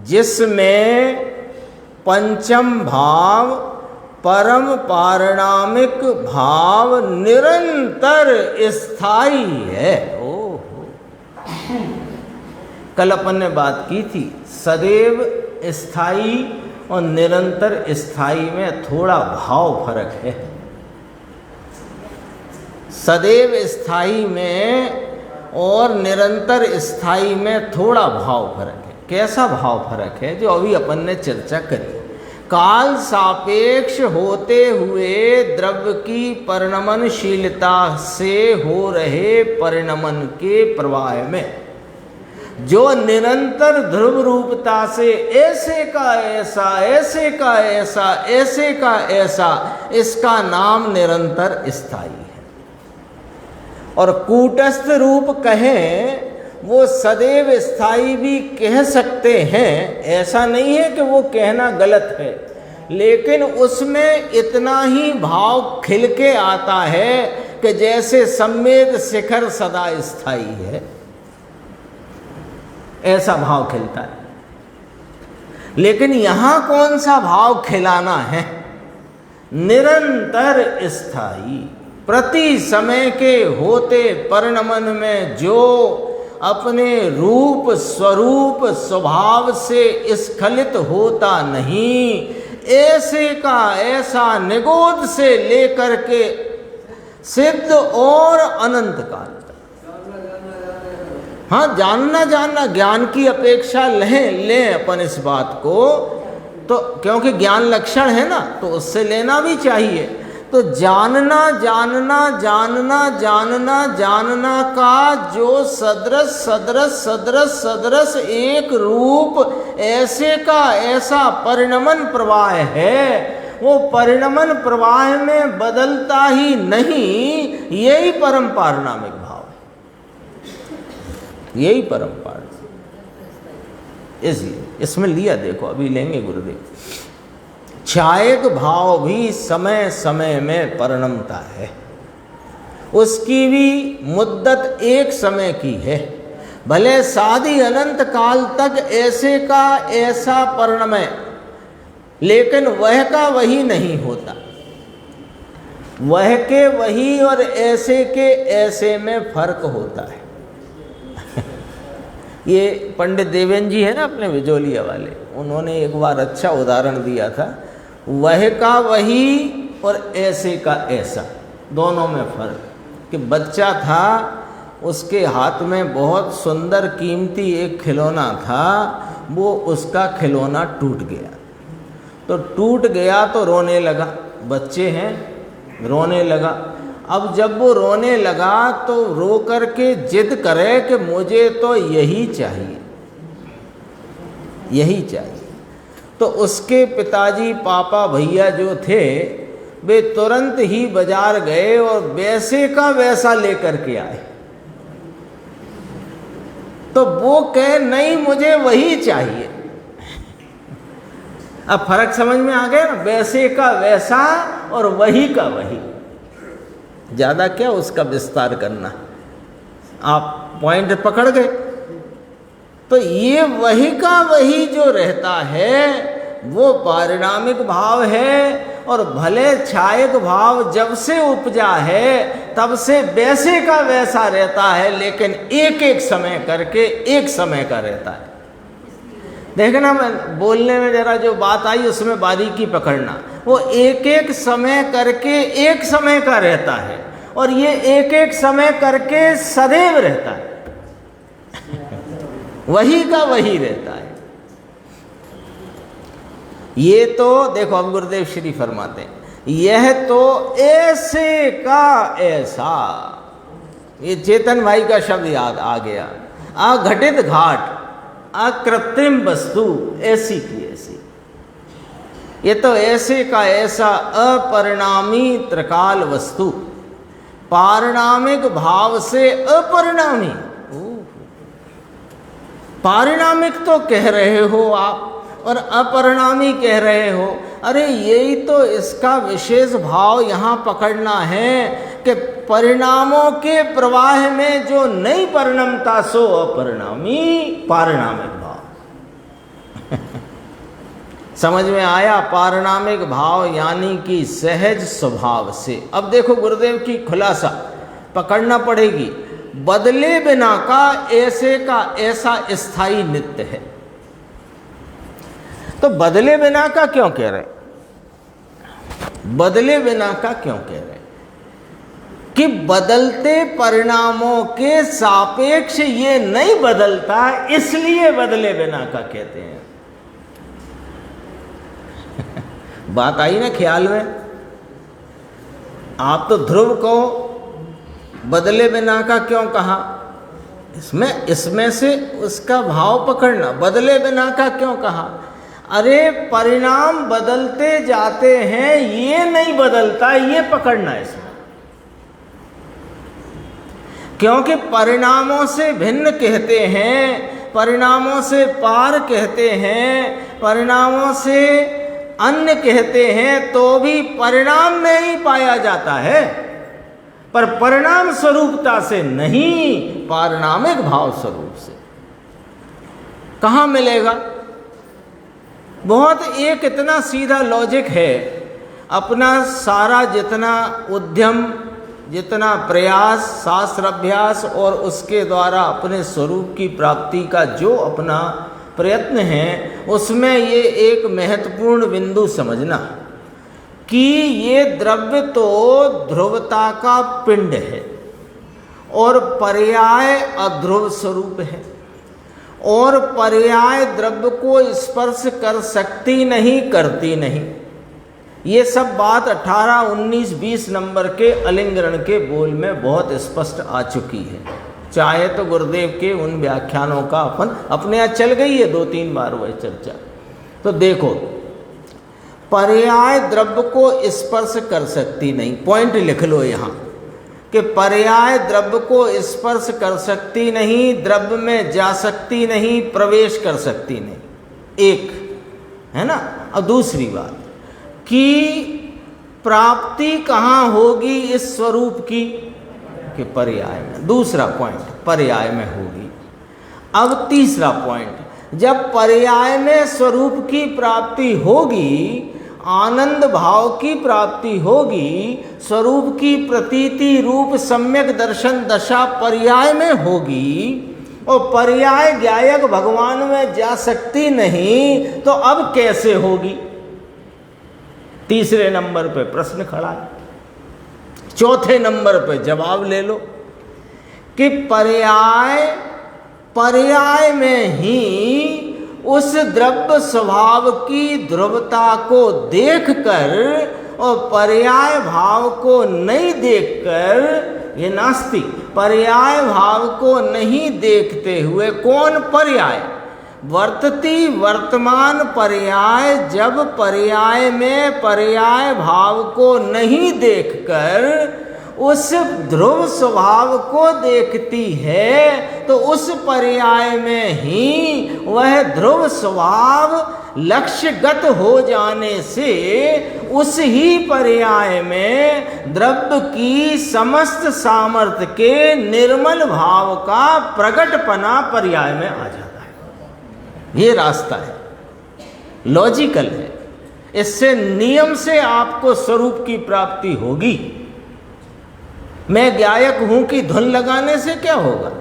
जिसमें पंचम भाव परम पारणामिक भाव निरंतर स्थायी है। ओहो, कल अपन ने बात की थी, सदैव स्थायी और निरंतर स्थायी में थोड़ा भाव फर्क है। सदैव स्थायी में और निरंतर स्थायी में थोड़ा भाव फर्क है। कैसा भाव फर्क है? जो अभी अपन ने चर्चा करी। काल सापेक्ष होते हुए द्रव्य की परिणमनशीलता से हो रहे परिणमन के प्रवाह में जो निरंतर ध्रुव रूपता से ऐसे का ऐसा, ऐसे का ऐसा, ऐसे का ऐसा, इसका नाम निरंतर स्थायी है। और कूटस्थ रूप कहें वो सदैव स्थायी भी कह सकते हैं, ऐसा नहीं है कि वो कहना गलत है, लेकिन उसमें इतना ही भाव खिल के आता है कि जैसे सम्मेद शिखर सदा स्थायी है, ऐसा भाव खिलता है। लेकिन यहां कौन सा भाव खिलाना है? निरंतर स्थायी, प्रति समय के होते परिणमन में जो अपने रूप स्वरूप स्वभाव से स्खलित होता नहीं, ऐसे का ऐसा निगोद से लेकर के सिद्ध और अनंत काल तक। हाँ, जानना ज्ञान की अपेक्षा लें अपन इस बात को, तो क्योंकि ज्ञान लक्षण है ना, तो उससे लेना भी चाहिए। तो जानना का जो सदृश एक रूप ऐसे का ऐसा परिणमन प्रवाह है, वो परिणमन प्रवाह में बदलता ही नहीं, यही परम पारणामिक भाव है, यही परम पारणामिक। इसलिए इसमें लिया, देखो अभी लेंगे गुरुदेव, छायक भाव भी समय समय में परिणमता है, उसकी भी मुद्दत एक समय की है, भले साधी अनंत काल तक ऐसे का ऐसा परिणमे, लेकिन वह का वही नहीं होता। वह के वही और ऐसे के ऐसे में फर्क होता है। ये पंडित देवेंद्र जी है ना अपने विजोलिया वाले, उन्होंने एक बार अच्छा उदाहरण दिया था, वह का वही और ऐसे का ऐसा, दोनों में फर्क। कि बच्चा था, उसके हाथ में बहुत सुंदर कीमती एक खिलौना था, वो उसका खिलौना टूट गया। तो टूट गया तो रोने लगा, बच्चे हैं, रोने लगा। अब जब वो रोने लगा तो रो कर के जिद करे कि मुझे तो यही चाहिए, यही चाहिए। तो उसके पिताजी पापा भैया जो थे, वे तुरंत ही बाजार गए और वैसे का वैसा लेकर के आए। तो वो कहे नहीं मुझे वही चाहिए। अब फर्क समझ में आ गया ना, वैसे का वैसा और वही का वही। ज्यादा क्या उसका विस्तार करना, आप पॉइंट पकड़ गए। तो ये वही का वही जो रहता है वो पारिणामिक भाव है, और भले छायक भाव जब से उपजा है तब से वैसे का वैसा रहता है, लेकिन एक एक समय करके एक समय का रहता है। देखना, मैं बोलने में जरा जो बात आई उसमें बारीकी पकड़ना, वो एक एक समय करके एक समय का रहता है, और ये एक एक समय करके सदैव रहता है। वही का वही रहता है। ये तो देखो, अब गुरुदेव श्री फरमाते हैं, यह तो ऐसे का ऐसा, ये चेतन भाई का शब्द याद आ गया, अघटित घाट, अकृत्रिम वस्तु, ऐसी की ऐसी। ये तो ऐसे का ऐसा अपरिणामी त्रिकाल वस्तु, पारिणामिक भाव से अपरिणामी। पारिणामिक तो कह रहे हो आप और अपरिणामी कह रहे हो। अरे यही तो इसका विशेष भाव यहाँ पकड़ना है कि परिणामों के प्रवाह में जो नहीं परिणमता सो अपरिणामी, पारिणामिक भाव। समझ में आया? पारिणामिक भाव यानी कि सहज स्वभाव से। अब देखो गुरुदेव की खुलासा पकड़ना पड़ेगी, बदले बिना का ऐसा स्थायी नित्य है। तो बदले बिना का क्यों कह रहे? बदले बिना का क्यों कह रहे? कि बदलते परिणामों के सापेक्ष ये नहीं बदलता, इसलिए बदले बिना का कहते हैं। बात आई ना ख्याल में? आप तो ध्रुव को बदले बिना का क्यों कहा? इसमें से उसका भाव पकड़ना, बदले बिना का क्यों कहा? अरे परिणाम बदलते जाते हैं, ये नहीं बदलता, ये पकड़ना। इसमें क्योंकि परिणामों से भिन्न कहते हैं, परिणामों से पार कहते हैं, परिणामों से अन्य कहते हैं, तो भी परिणाम में ही पाया जाता है, पर परिणाम स्वरूपता से नहीं, पारनामिक भाव स्वरूप से। कहाँ मिलेगा? बहुत एक इतना सीधा लॉजिक है। अपना सारा जितना उद्यम, जितना प्रयास, शास्त्र अभ्यास और उसके द्वारा अपने स्वरूप की प्राप्ति का जो अपना प्रयत्न है, उसमें ये एक महत्वपूर्ण बिंदु समझना कि ये द्रव्य तो ध्रुवता का पिंड है और पर्याय अध्रुव स्वरूप है, और पर्याय द्रव्य को स्पर्श कर सकती नहीं, करती नहीं। ये सब बात 18, 19, 20 नंबर के अलिंगरण के बोल में बहुत स्पष्ट आ चुकी है। चाहे तो गुरुदेव के उन व्याख्यानों का अपन अपने यहाँ चल गई है 2-3 बार वह चर्चा। तो देखो, पर्याय द्रव्य को स्पर्श कर सकती नहीं, पॉइंट लिख लो यहाँ कि पर्याय द्रव्य को स्पर्श कर सकती नहीं, द्रव्य में जा सकती नहीं, प्रवेश कर सकती नहीं, एक है ना। और दूसरी बात कि प्राप्ति कहाँ होगी इस स्वरूप की, कि पर्याय में। दूसरा पॉइंट, पर्याय में होगी। अब तीसरा पॉइंट, जब पर्याय में स्वरूप की प्राप्ति होगी, आनंद भाव की प्राप्ति होगी, स्वरूप की प्रतीति रूप सम्यक दर्शन दशा पर्याय में होगी, और पर्याय ज्ञायक भगवान में जा सकती नहीं, तो अब कैसे होगी? तीसरे नंबर पे प्रश्न खड़ा है। चौथे नंबर पे जवाब ले लो कि पर्याय में ही उस द्रव्य स्वभाव की ध्रुवता को देखकर और पर्याय भाव को नहीं देखकर, ये नास्तिक पर्याय भाव को नहीं देखते हुए, कौन पर्याय? वर्तती वर्तमान पर्याय जब पर्याय में पर्याय भाव को नहीं देखकर उस ध्रुव स्वभाव को देखती है, तो उस पर्याय में ही वह ध्रुव स्वभाव लक्ष्यगत हो जाने से उस ही पर्याय में द्रव्य की समस्त सामर्थ्य के निर्मल भाव का प्रकटपना पर्याय में आ जाता है। ये रास्ता है, लॉजिकल है। इससे नियम से आपको स्वरूप की प्राप्ति होगी। मैं गायक हूं कि धुन लगाने से क्या होगा?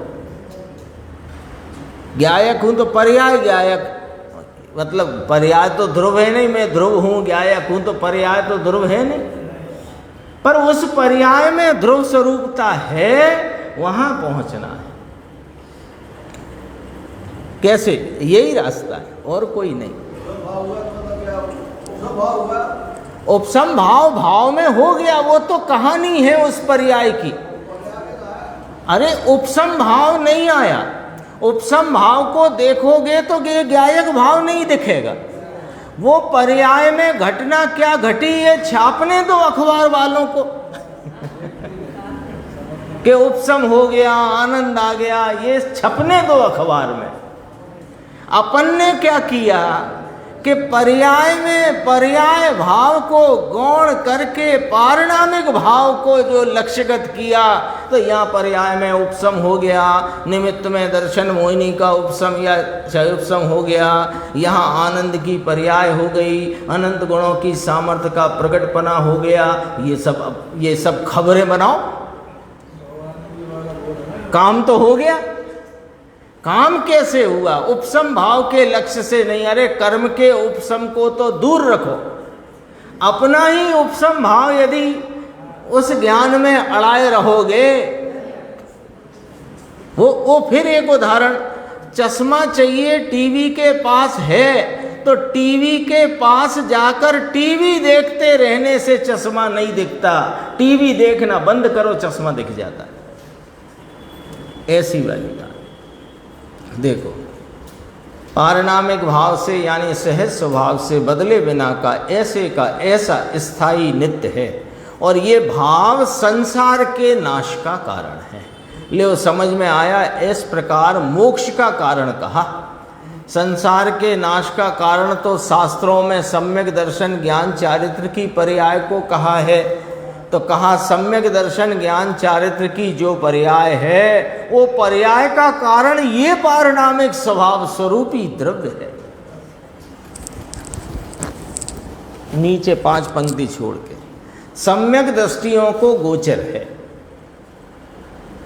गायक हूं तो पर्याय गायक, मतलब पर्याय तो ध्रुव है नहीं। मैं ध्रुव हूं, गायक हूं तो पर्याय तो ध्रुव है नहीं, पर उस पर्याय में ध्रुव स्वरूपता है, वहां पहुंचना है। कैसे? यही रास्ता है, और कोई नहीं। उपसम भाव भाव में हो गया, वो तो कहानी है उस पर्याय की। अरे उपसम भाव नहीं आया, उपसम भाव को देखोगे तो ये गायक भाव नहीं दिखेगा। वो पर्याय में घटना क्या घटी, ये छापने दो अखबार वालों को कि उपसम हो गया, आनंद आ गया, ये छपने दो अखबार में। अपन ने क्या किया कि पर्याय में पर्याय भाव को गौण करके पारिणामिक भाव को जो लक्ष्यगत किया, तो यहाँ पर्याय में उपसम हो गया, निमित्त में दर्शन मोहिनी का उपसम या उपसम हो गया, यहाँ आनंद की पर्याय हो गई, अनंत गुणों की सामर्थ्य का प्रकटपना हो गया। ये सब खबरें बनाओ, काम तो हो गया। काम कैसे हुआ? उपसम भाव के लक्ष्य से नहीं। अरे कर्म के उपसम को तो दूर रखो, अपना ही उपसम भाव यदि उस ज्ञान में अड़ाए रहोगे, वो फिर एक उदाहरण, चश्मा चाहिए, टीवी के पास है, तो टीवी के पास जाकर टीवी देखते रहने से चश्मा नहीं दिखता। टीवी देखना बंद करो, चश्मा दिख जाता है। ऐसी वाली बात देखो, पारिणामिक भाव से यानी सहज स्वभाव से बदले बिना का ऐसा स्थायी नित्य है, और ये भाव संसार के नाश का कारण है। ले समझ में आया। इस प्रकार मोक्ष का कारण कहा। संसार के नाश का कारण तो शास्त्रों में सम्यक दर्शन ज्ञान चारित्र की पर्याय को कहा है। तो कहा सम्यक दर्शन ज्ञान चारित्र की जो पर्याय है वो पर्याय का कारण ये पारिणामिक स्वभाव स्वरूपी द्रव्य है। नीचे 5 पंक्ति छोड़ के सम्यक दृष्टियों को गोचर है।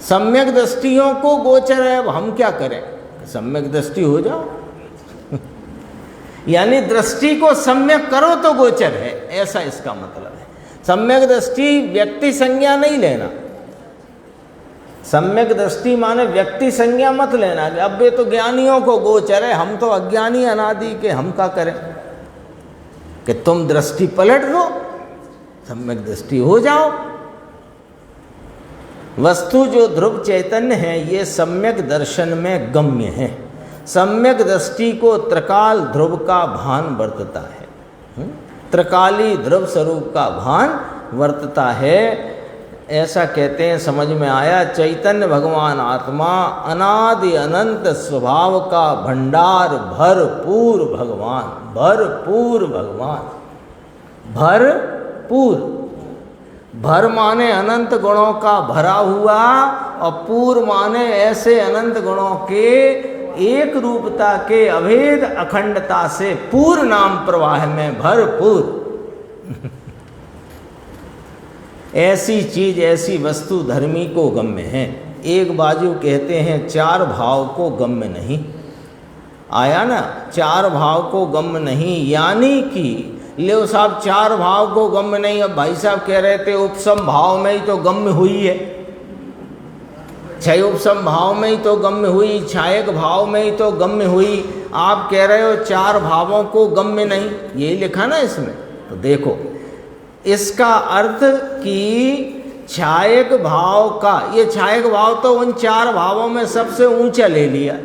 सम्यक दृष्टियों को गोचर है। अब हम क्या करें? सम्यक दृष्टि हो जाओ यानी दृष्टि को सम्यक करो तो गोचर है, ऐसा इसका मतलब है। सम्यक दृष्टि व्यक्ति संज्ञा नहीं लेना। सम्यक दृष्टि माने व्यक्ति संज्ञा मत लेना कि अब ये तो ज्ञानियों को गोचर है, हम तो अज्ञानी अनादि के, हम क्या करें? कि तुम दृष्टि पलट दो, सम्यक दृष्टि हो जाओ। वस्तु जो ध्रुव चैतन्य है ये सम्यक दर्शन में गम्य है। सम्यक दृष्टि को त्रिकाल ध्रुव का भान वर्तता है। त्रिकाली ध्रुव स्वरूप का भान वर्तता है, ऐसा कहते हैं। समझ में आया। चैतन्य भगवान आत्मा अनादि अनंत स्वभाव का भंडार भरपूर भगवान। भरपूर भगवान, भरपूर। भर माने अनंत गुणों का भरा हुआ और पूर माने ऐसे अनंत गुणों के एक रूपता के अभेद अखंडता से पूर्ण नाम प्रवाह में भरपूर। ऐसी चीज, ऐसी वस्तु धर्मी को गम्य है। एक बाजू कहते हैं 4 भाव को गम्य नहीं। आया ना, 4 भाव को गम्य नहीं, यानी कि ले साहब 4 भाव को गम्य नहीं। अब भाई साहब कह रहे थे उपसम भाव में ही तो गम्य हुई है, 6 उपसम भाव में ही तो गम्य हुई, छायक भाव में ही तो गम्य हुई। आप कह रहे हो 4 भावों को गम्य नहीं, यही लिखा ना इसमें। तो देखो इसका अर्थ कि छायक भाव का, ये छायक भाव तो उन 4 भावों में सबसे ऊंचा ले लिया।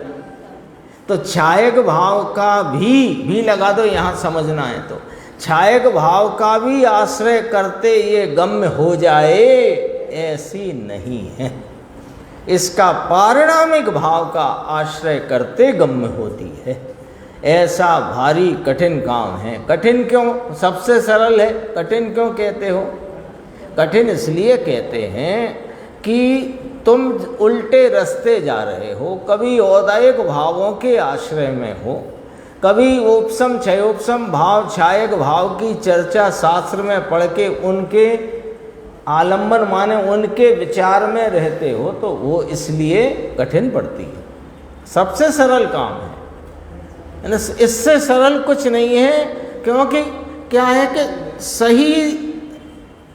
तो छायक भाव का भी लगा दो, यहाँ समझना है तो छायक भाव का भी आश्रय करते ये गम्य हो जाए, ऐसी नहीं है। इसका पारिणामिक भाव का आश्रय करते गम्य होती है। ऐसा भारी कठिन काम है। कठिन क्यों? सबसे सरल है। कठिन क्यों कहते हो? कठिन इसलिए कहते हैं कि तुम उल्टे रास्ते जा रहे हो। कभी औदायिक भावों के आश्रय में हो, कभी उपसम क्षयोपसम भाव छायक भाव की चर्चा शास्त्र में पढ़ के उनके आलंबन माने उनके विचार में रहते हो, तो वो इसलिए कठिन पड़ती है। सबसे सरल काम है, इससे सरल कुछ नहीं है। क्योंकि क्या है कि सही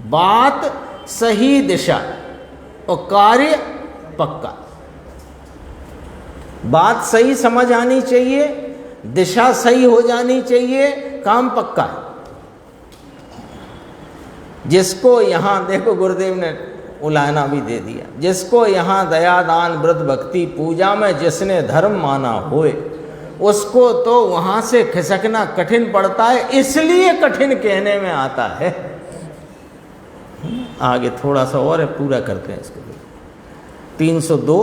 बात, सही दिशा और कार्य पक्का। बात सही समझ आनी चाहिए, दिशा सही हो जानी चाहिए, काम पक्का है। जिसको यहाँ देखो गुरुदेव ने उलाहना भी दे दिया, जिसको यहाँ दया दान व्रत भक्ति पूजा में जिसने धर्म माना होए, उसको तो वहाँ से खिसकना कठिन पड़ता है, इसलिए कठिन कहने में आता है। आगे थोड़ा सा और है, पूरा करते हैं इसको। 302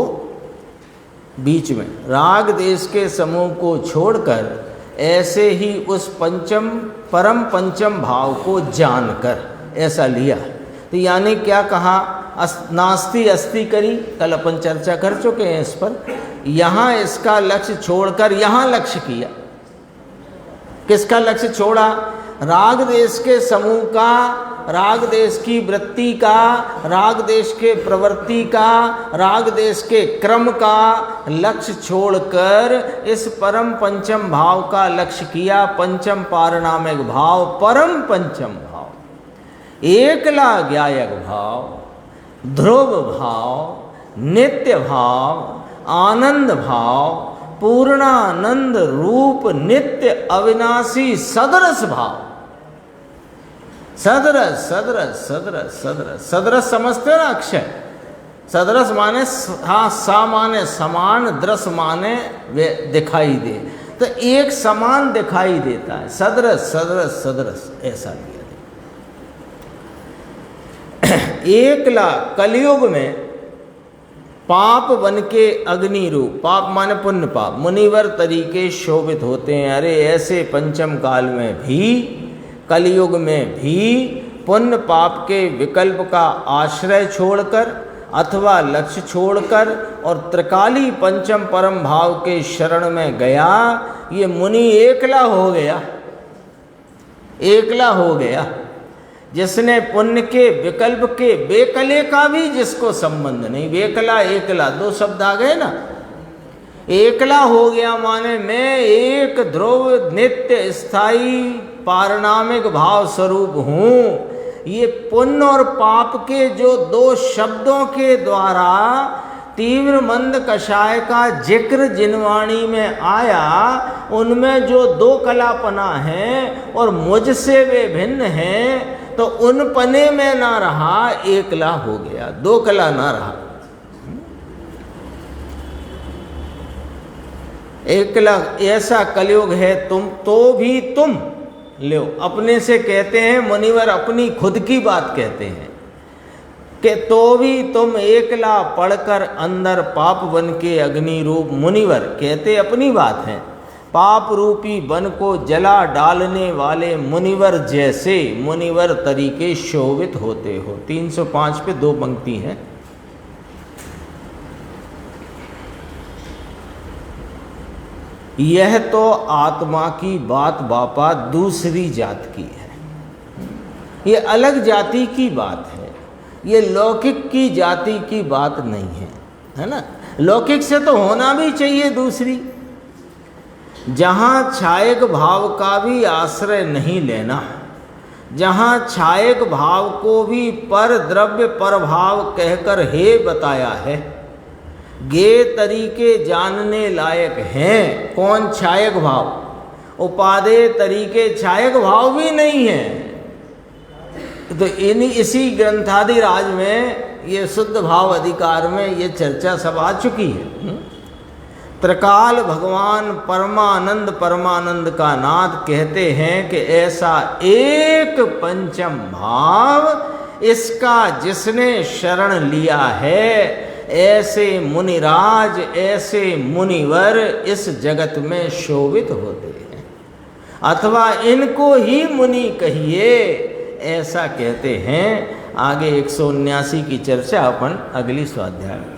बीच में राग देश के समूह को छोड़कर ऐसे ही उस परम पंचम भाव को जानकर, ऐसा लिया। तो यानी क्या कहा? नास्ति अस्ति करी, कल अपन चर्चा कर चुके हैं इस पर। यहाँ इसका लक्ष्य छोड़कर यहाँ लक्ष्य किया। किसका लक्ष्य छोड़ा? राग देश के समूह का, राग देश की वृत्ति का, राग देश के प्रवृत्ति का, राग देश के क्रम का लक्ष्य छोड़कर इस परम पंचम भाव का लक्ष्य किया। पंचम पारिणामिक भाव, परम पंचम भाव, एकला ज्ञायक भाव, ध्रुव भाव, नित्य भाव, आनंद भाव, पूर्णानंद रूप नित्य अविनाशी सदरस भाव। सदरस सदरस सदरस सदरस सदरस समझते हो ना? अक्षय सदरस माने सा माने समान, दृस माने दिखाई दे, तो एक समान दिखाई देता है। सदरस सदरस सदरस ऐसा लिया। एकला कलयुग में पाप बन के अग्नि रूप, पाप माने पुण्य पाप, मुनिवर तरीके शोभित होते हैं। अरे ऐसे पंचम काल में भी, कलयुग में भी पुण्य पाप के विकल्प का आश्रय छोड़कर अथवा लक्ष्य छोड़कर और त्रिकाली पंचम परम भाव के शरण में गया, ये मुनि एकला हो गया, एकला हो गया। जिसने पुण्य के विकल्प के बेकले का भी जिसको संबंध नहीं, बेकला एकला दो शब्द आ गए ना। एकला हो गया माने मैं एक ध्रुव नित्य स्थायी पारणामिक भाव स्वरूप हूँ। ये पुण्य और पाप के जो दो शब्दों के द्वारा तीव्र मंद कषाय का जिक्र जिनवाणी में आया, उनमें जो दो कलापना है और मुझसे वे भिन्न हैं, तो उन पने में ना रहा, एकला हो गया, दो कला ना रहा, एकला। ऐसा कलयुग है तुम तो भी तुम लो, अपने से कहते हैं मुनिवर, अपनी खुद की बात कहते हैं कि तो भी तुम एकला पढ़कर अंदर पाप बन के अग्नि रूप, मुनिवर कहते अपनी बात है, पाप रूपी वन को जला डालने वाले मुनिवर जैसे मुनिवर तरीके शोभित होते हो। 305 पे दो पंक्ति हैं। यह तो आत्मा की बात बापा दूसरी जात की है, ये अलग जाति की बात है, ये लौकिक की जाति की बात नहीं है, है ना। लौकिक से तो होना भी चाहिए दूसरी, जहाँ छायक भाव का भी आश्रय नहीं लेना, जहाँ छायक भाव को भी पर द्रव्य पर भाव कहकर हे बताया है, गे तरीके जानने लायक हैं। कौन छायक भाव? उपादेय तरीके छायक भाव भी नहीं है। तो इसी ग्रंथादि राज में ये शुद्ध भाव अधिकार में ये चर्चा सब आ चुकी है। त्रिकाल भगवान परमानंद परमानंद का नाथ कहते हैं कि ऐसा एक पंचम भाव, इसका जिसने शरण लिया है, ऐसे मुनिराज, ऐसे मुनिवर इस जगत में शोभित होते हैं, अथवा इनको ही मुनि कहिए, ऐसा कहते हैं। आगे 179 की चर्चा अपन अगली स्वाध्याय में।